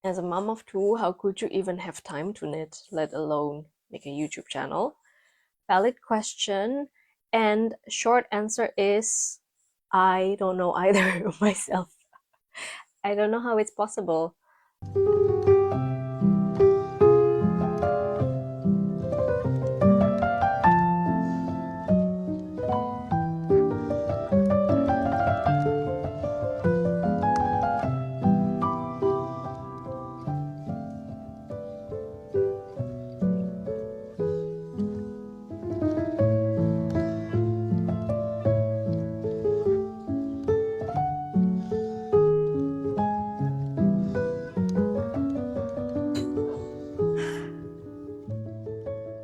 As a mom of two, how could you even have time to knit, let alone make a YouTube channel? Valid question. And short answer is I don't know either myself. I don't know how it's possible.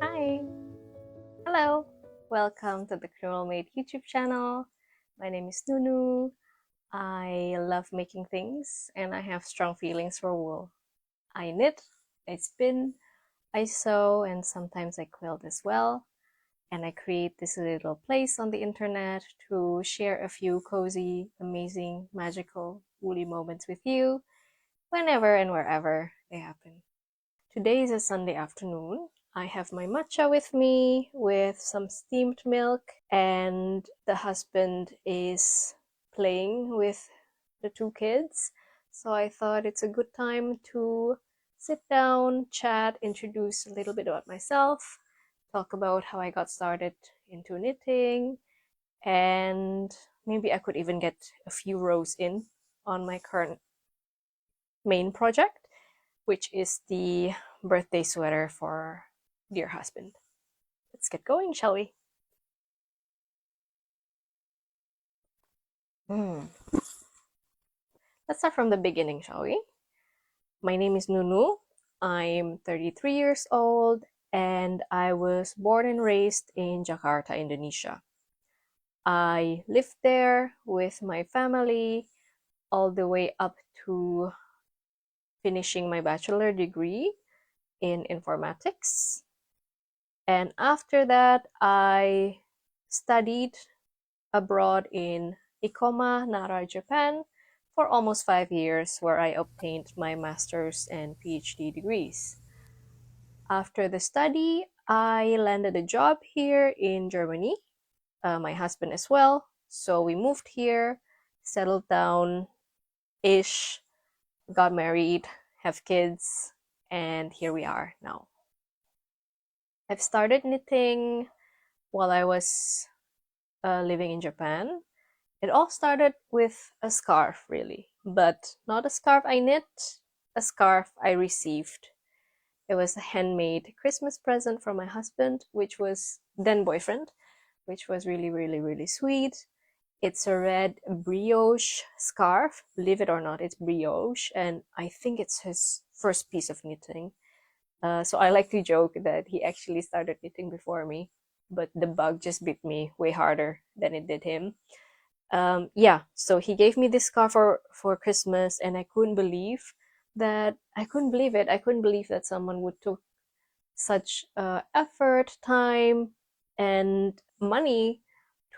Hi. Hello. Welcome to the Criminal Maid YouTube channel. My name is Nunu. I love making things and I have strong feelings for wool. I knit, I spin, I sew, and sometimes I quilt as well. And I create this little place on the internet to share a few cozy, amazing, magical, woolly moments with you whenever and wherever they happen. Today is a Sunday afternoon. I have my matcha with me with some steamed milk, and the husband is playing with the two kids. So I thought it's a good time to sit down, chat, introduce a little bit about myself, talk about how I got started into knitting, and maybe I could even get a few rows in on my current main project, which is the birthday sweater for dear husband. Let's get going, shall we? Hmm. Let's start from the beginning, shall we? My name is Nunu. I'm 33 years old and I was born and raised in Jakarta, Indonesia. I lived there with my family all the way up to finishing my bachelor degree in informatics. And after that, I studied abroad in Ikoma, Nara, Japan for almost 5 years, where I obtained my master's and PhD degrees. After the study, I landed a job here in Germany, my husband as well. So we moved here, settled down ish, got married, have kids, and here we are now. I've started knitting while I was living in Japan. It all started with a scarf, really, but not a scarf I knit, a scarf I received. It was a handmade Christmas present from my husband, which was then boyfriend, which was really, really, really sweet. It's a red brioche scarf. Believe it or not, it's brioche, and I think it's his first piece of knitting. So I like to joke that he actually started knitting before me, but the bug just bit me way harder than it did him. Yeah, so he gave me this scarf for Christmas, and I couldn't believe it. I couldn't believe that someone would took such effort, time, and money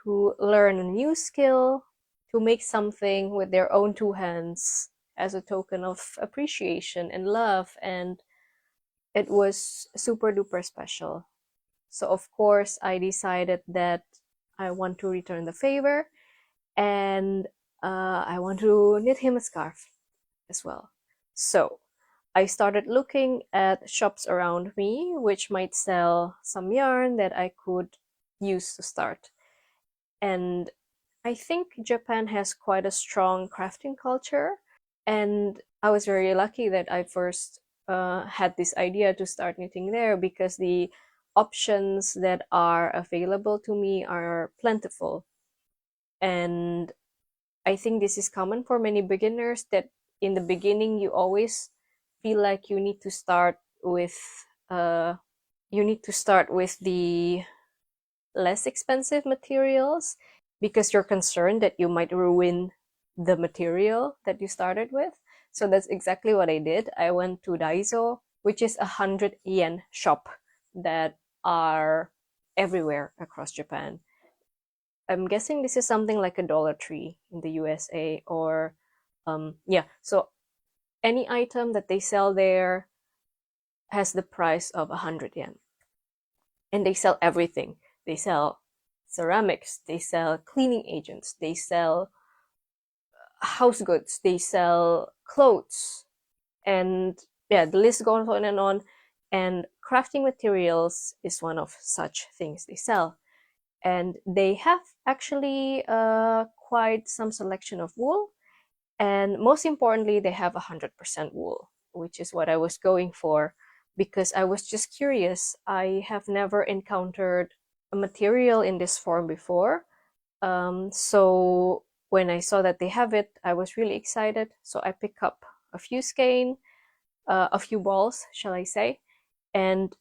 to learn a new skill, to make something with their own two hands as a token of appreciation and love. And it was super duper special. So, of course, I decided that I want to return the favor and I want to knit him a scarf as well. So, I started looking at shops around me which might sell some yarn that I could use to start. And I think Japan has quite a strong crafting culture. And I was very lucky that I first had this idea to start knitting there because the options that are available to me are plentiful. And I think this is common for many beginners that in the beginning you always feel like uh, you need to start with the less expensive materials because you're concerned that you might ruin the material that you started with. So that's exactly what I did. I went to Daiso, which is 100 yen shop that are everywhere across Japan. I'm guessing this is something like a Dollar Tree in the USA or yeah. So any item that they sell there has the price of 100 yen. And they sell everything. They sell ceramics, they sell cleaning agents, they sell house goods, they sell clothes, and yeah, the list goes on and on. And crafting materials is one of such things they sell. And they have actually quite some selection of wool, and most importantly, they have 100% wool, which is what I was going for because I was just curious. I have never encountered a material in this form before. So when I saw that they have it, I was really excited. So I picked up a few skein, a few balls, shall I say, and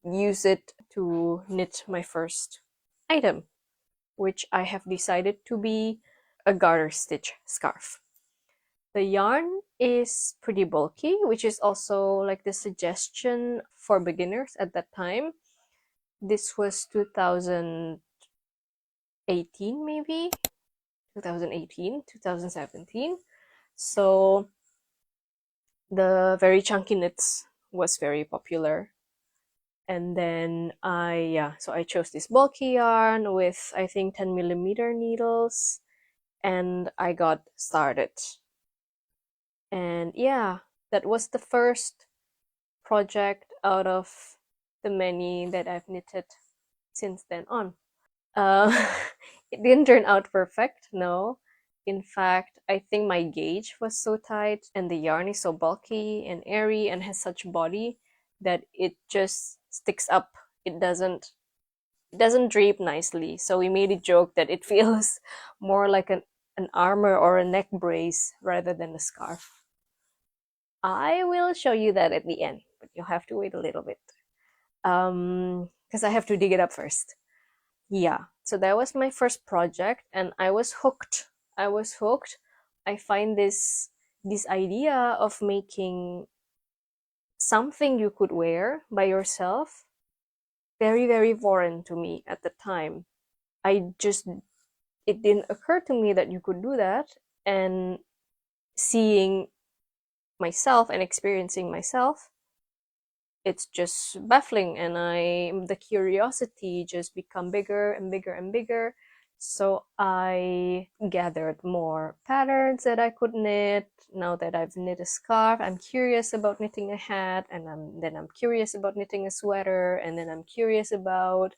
use it to knit my first item, which I have decided to be a garter stitch scarf. The yarn is pretty bulky, which is also like the suggestion for beginners at that time. This was 2018, maybe 2018, 2017. So the very chunky knits was very popular. And then I chose this bulky yarn with I think 10mm needles, and I got started. And yeah, that was the first project out of the many that I've knitted since then on. Uh, it didn't turn out perfect, no. In fact, I think my gauge was so tight and the yarn is so bulky and airy and has such body that it just sticks up. It doesn't drape nicely. So we made a joke that it feels more like an armor or a neck brace rather than a scarf. I will show you that at the end, but you'll have to wait a little bit. Because I have to dig it up first. Yeah, so that was my first project, and I was hooked. I was hooked. I find this idea of making something you could wear by yourself very, very foreign to me at the time. It didn't occur to me that you could do that, and seeing myself and experiencing myself, it's just baffling, and the curiosity just become bigger and bigger and bigger. So I gathered more patterns that I could knit. Now that I've knit a scarf, I'm curious about knitting a hat, and then I'm curious about knitting a sweater, and then I'm curious about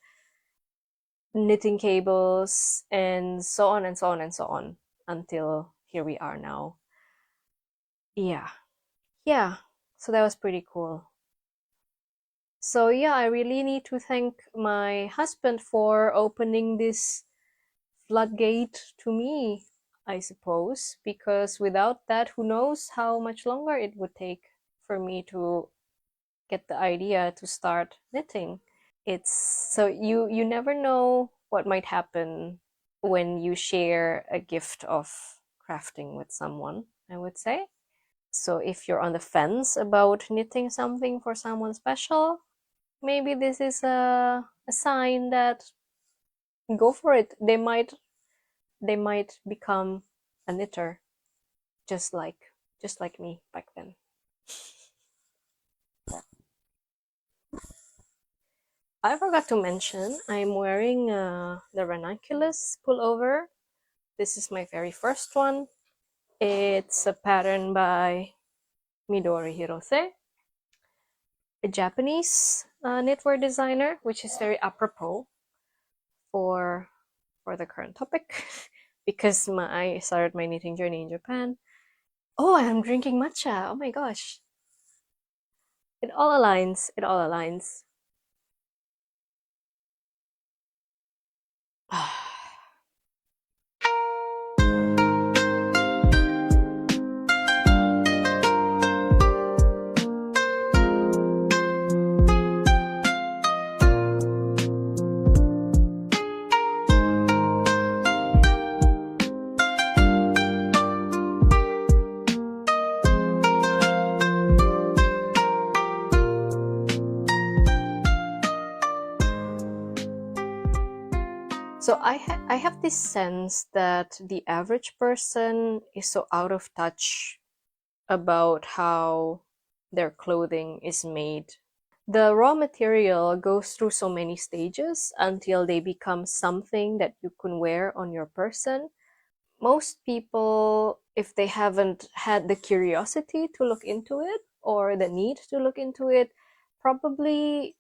knitting cables, and so on and so on and so on until here we are now. Yeah. Yeah. So that was pretty cool. So yeah, I really need to thank my husband for opening this floodgate to me, I suppose, because without that, who knows how much longer it would take for me to get the idea to start knitting. It's so you never know what might happen when you share a gift of crafting with someone, I would say. So if you're on the fence about knitting something for someone special, maybe this is a sign that go for it. They might become a knitter just like me back then. I forgot to mention I'm wearing the ranunculus pullover. This is my very first one. It's a pattern by Midori Hirose, a Japanese knitwear designer, which is very apropos for the current topic because I started my knitting journey in Japan. Oh, I'm drinking matcha. Oh my gosh. It all aligns. It all aligns. So I have this sense that the average person is so out of touch about how their clothing is made. The raw material goes through so many stages until they become something that you can wear on your person. Most people, if they haven't had the curiosity to look into it or the need to look into it, probably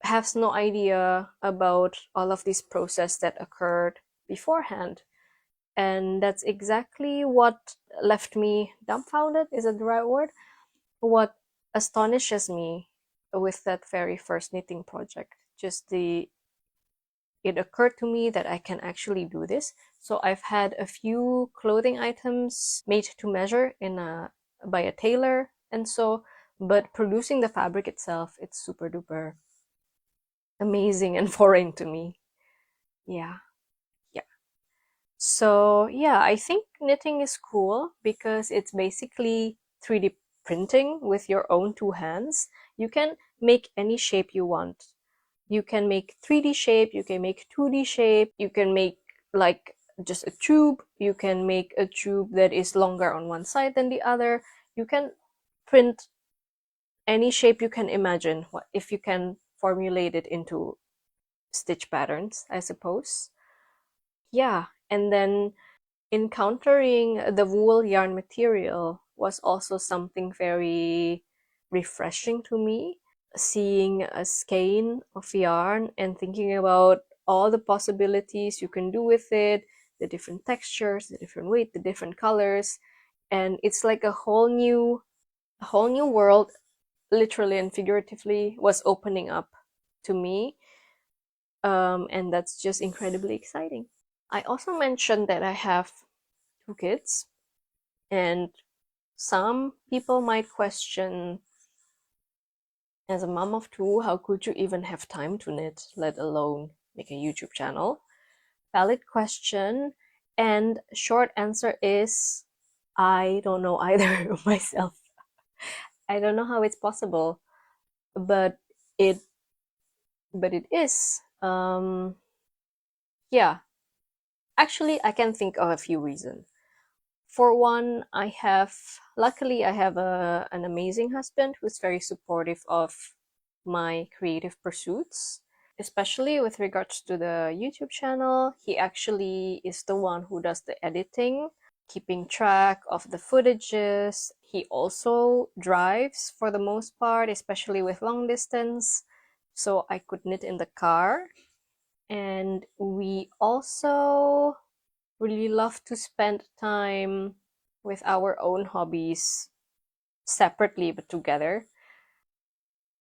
has no idea about all of this process that occurred beforehand. And that's exactly what left me dumbfounded, is that the right word? What astonishes me with that very first knitting project. Just the it occurred to me that I can actually do this. So I've had a few clothing items made to measure in a by a tailor and so, but producing the fabric itself, it's super duper amazing and foreign to me. Yeah. Yeah. So, yeah, I think knitting is cool because it's basically 3D printing with your own two hands. You can make any shape you want. You can make 3D shape, you can make 2D shape, you can make like just a tube, you can make a tube that is longer on one side than the other. You can print any shape you can imagine if you can formulate it into stitch patterns, I suppose. Yeah, and then encountering the wool yarn material was also something very refreshing to me. Seeing a skein of yarn and thinking about all the possibilities you can do with it, the different textures, the different weight, the different colors, and it's like a whole new world, literally and figuratively, was opening up to me, and that's just incredibly exciting. I also mentioned that I have two kids, and some people might question, as a mom of two, how could you even have time to knit, let alone make a YouTube channel? Valid question. And short answer is I don't know either myself. I don't know how it's possible, but it it is. Yeah, actually, I can think of a few reasons. For one, luckily, I have an amazing husband who's very supportive of my creative pursuits, especially with regards to the YouTube channel. He actually is the one who does the editing, keeping track of the footages. He also drives for the most part, especially with long distance, so I could knit in the car. And we also really love to spend time with our own hobbies separately but together.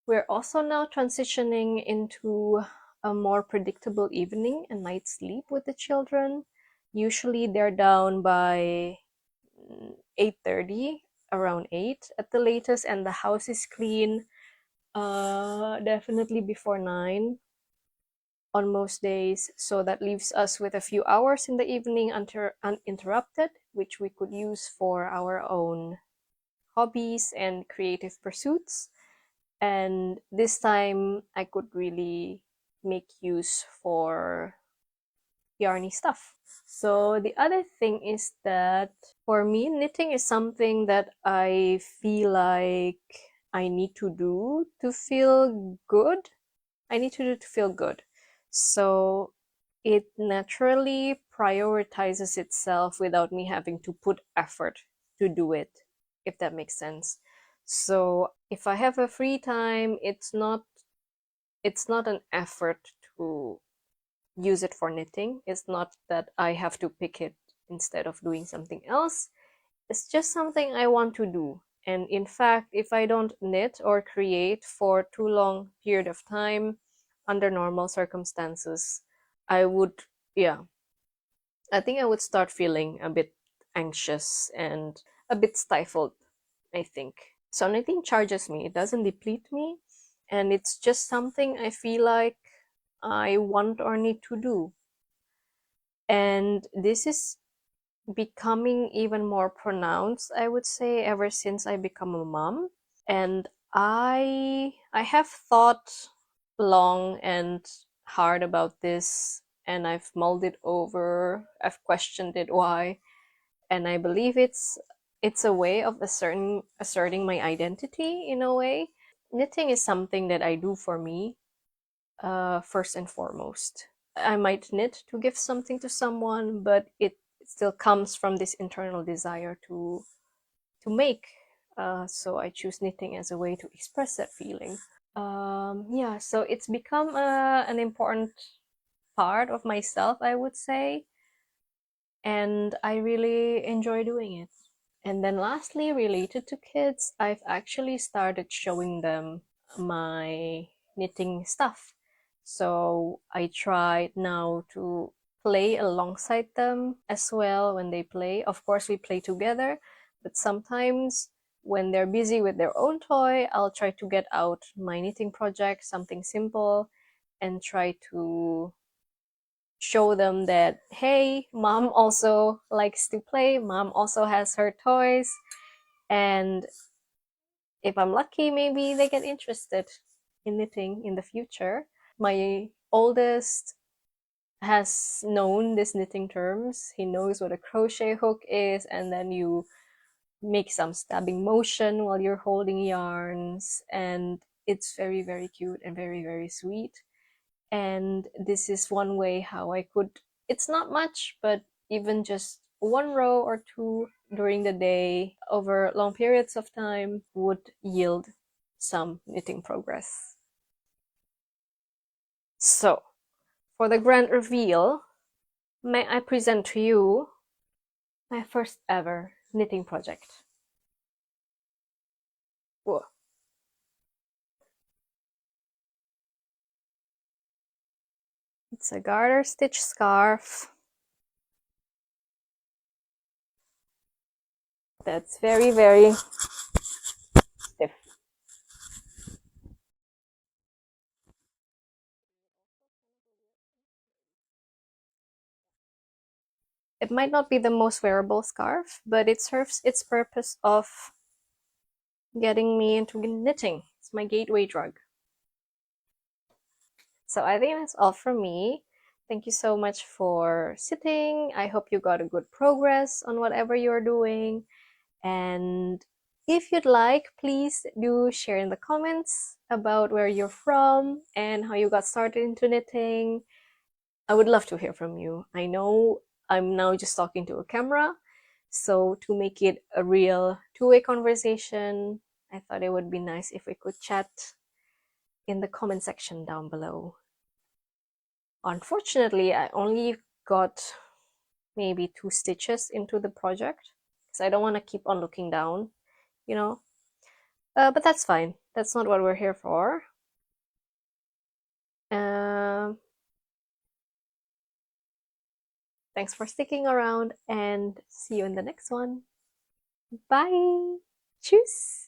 We're also now transitioning into a more predictable evening and night sleep with the children. Usually they're down by 8:30, around 8 at the latest, and the house is clean definitely before 9 on most days. So that leaves us with a few hours in the evening uninterrupted, which we could use for our own hobbies and creative pursuits. And this time I could really make use for yarny stuff. So the other thing is that for me, knitting is something that I feel like I need to do to feel good. I need to do to feel good. So it naturally prioritizes itself without me having to put effort to do it, if that makes sense. So if I have a free time, it's not an effort to use it for knitting. It's not that I have to pick it instead of doing something else. It's just something I want to do. And in fact, if I don't knit or create for too long period of time under normal circumstances, I would, yeah, I think I would start feeling a bit anxious and a bit stifled, I think. So knitting charges me, it doesn't deplete me, and it's just something I feel like I want or need to do. And this is becoming even more pronounced, I would say, ever since I become a mom. And I have thought long and hard about this, and I've mulled it over, I've questioned it why, and I believe it's a way of asserting my identity in a way. Knitting is something that I do for me, first and foremost. I might knit to give something to someone, but it still comes from this internal desire to make. So I choose knitting as a way to express that feeling. Yeah, so it's become an important part of myself, I would say, and I really enjoy doing it. And then lastly, related to kids, I've actually started showing them my knitting stuff. So I try now to play alongside them as well when they play. Of course, we play together, but sometimes when they're busy with their own toy, I'll try to get out my knitting project, something simple, and try to show them that, hey, mom also likes to play, mom also has her toys, and if I'm lucky, maybe they get interested in knitting in the future. My oldest has known these knitting terms. He knows what a crochet hook is, and then you make some stabbing motion while you're holding yarns, and it's very, very cute and very, very sweet. And this is one way how I could, it's not much, but even just one row or two during the day over long periods of time would yield some knitting progress. So, for the grand reveal, may I present to you my first ever knitting project. Whoa. It's a garter stitch scarf that's very, very stiff. It might not be the most wearable scarf, but it serves its purpose of getting me into knitting. It's my gateway drug. So I think that's all from me. Thank you so much for sitting. I hope you got a good progress on whatever you're doing. And if you'd like, please do share in the comments about where you're from and how you got started into knitting. I would love to hear from you. I know I'm now just talking to a camera, so to make it a real two-way conversation, I thought it would be nice if we could chat in the comment section down below. Unfortunately, I only got maybe 2 stitches into the project because I don't want to keep on looking down, you know. But that's fine. That's not what we're here for. Um, Thanks for sticking around and see you in the next one. Bye. Tschüss.